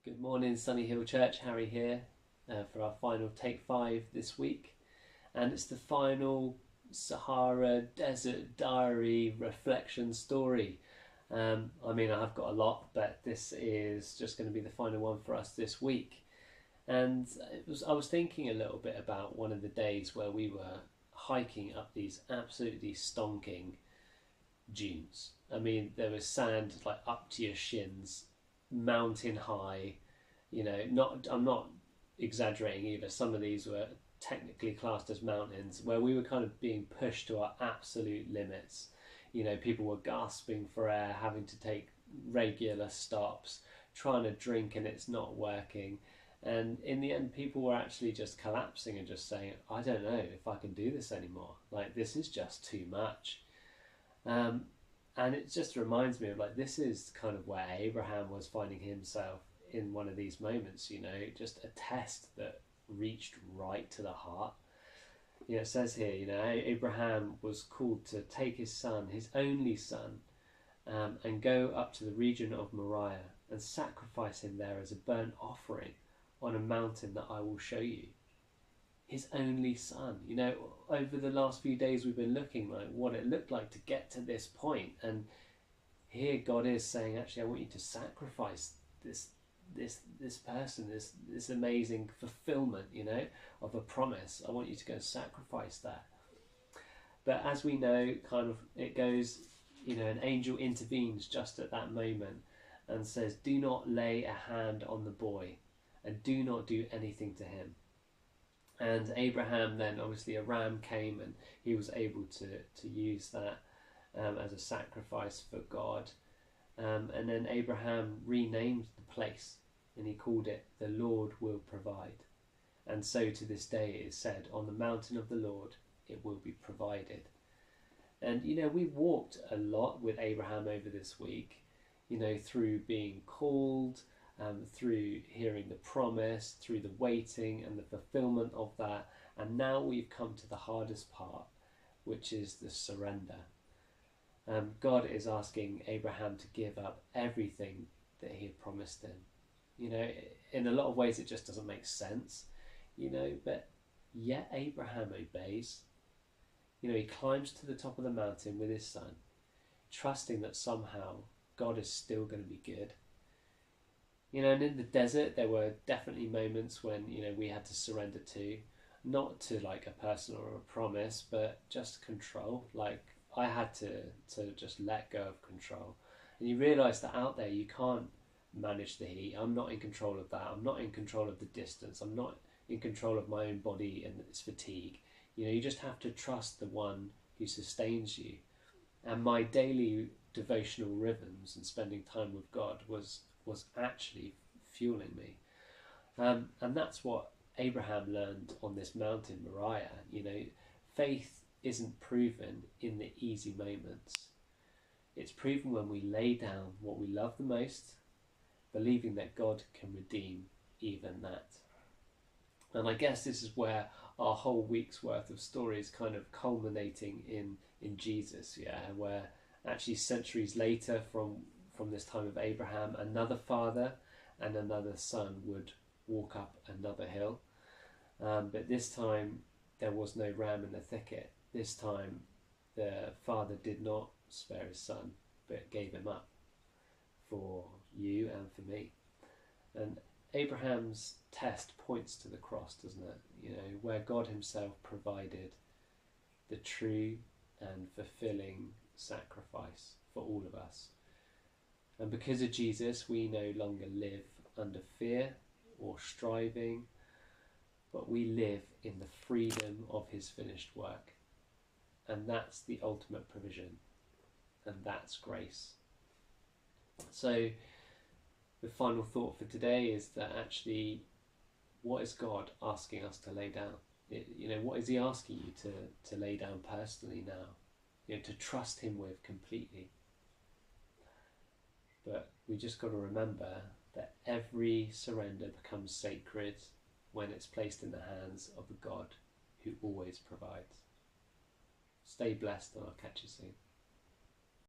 Good morning, Sunny Hill Church. Harry here for our final Take 5 this week. And it's the final Sahara Desert Diary reflection story. I've got a lot, but this is just going to be the final one for us this week. And I was thinking a little bit about one of the days where we were hiking up these absolutely stonking dunes. There was sand like up to your shins, mountain high. I'm not exaggerating either. Some of these were technically classed as mountains where we were kind of being pushed to our absolute limits. People were gasping for air, having to take regular stops, trying to drink and it's not working. And in the end, people were actually just collapsing and just saying, I don't know if I can do this anymore. Like, this is just too much. And it just reminds me of this is kind of where Abraham was finding himself in one of these moments, just a test that reached right to the heart. It says here, Abraham was called to take his son, his only son, and go up to the region of Moriah and sacrifice him there as a burnt offering on a mountain that I will show you. His only son. Over the last few days we've been looking like what it looked like to get to this point, and here God is saying, actually, I want you to sacrifice this person, this amazing fulfillment, of a promise. I want you to go and sacrifice that. But as we know, kind of it goes, an angel intervenes just at that moment and says, do not lay a hand on the boy and do not do anything to him. And Abraham then, obviously a ram came and he was able to use that as a sacrifice for God. And then Abraham renamed the place and he called it The Lord Will Provide. And so to this day it is said, on the mountain of the Lord it will be provided. And we walked a lot with Abraham over this week, through being called, through hearing the promise, through the waiting and the fulfillment of that. And now we've come to the hardest part, which is the surrender. God is asking Abraham to give up everything that he had promised him. In a lot of ways it just doesn't make sense, but yet Abraham obeys. He climbs to the top of the mountain with his son, trusting that somehow God is still going to be good. And in the desert there were definitely moments when, we had to surrender to, not to like a person or a promise, but just control. Like, I had to just let go of control. And you realise that out there you can't manage the heat. I'm not in control of that. I'm not in control of the distance. I'm not in control of my own body and its fatigue. You just have to trust the one who sustains you. And my daily devotional rhythms and spending time with God was actually fueling me. And that's what Abraham learned on this mountain, Moriah. Faith isn't proven in the easy moments. It's proven when we lay down what we love the most, believing that God can redeem even that. And I guess this is where our whole week's worth of story is kind of culminating in Jesus, where actually centuries later from this time of Abraham, another father and another son would walk up another hill. But this time there was no ram in the thicket. This time the father did not spare his son, but gave him up for you and for me. And Abraham's test points to the cross, doesn't it? Where God himself provided the true and fulfilling sacrifice for all of us. And because of Jesus, we no longer live under fear or striving, but we live in the freedom of his finished work. And that's the ultimate provision. And that's grace. So the final thought for today is that actually, what is God asking us to lay down? What is he asking you to lay down personally now? To trust him with completely. But we just got to remember that every surrender becomes sacred when it's placed in the hands of a God who always provides. Stay blessed and I'll catch you soon.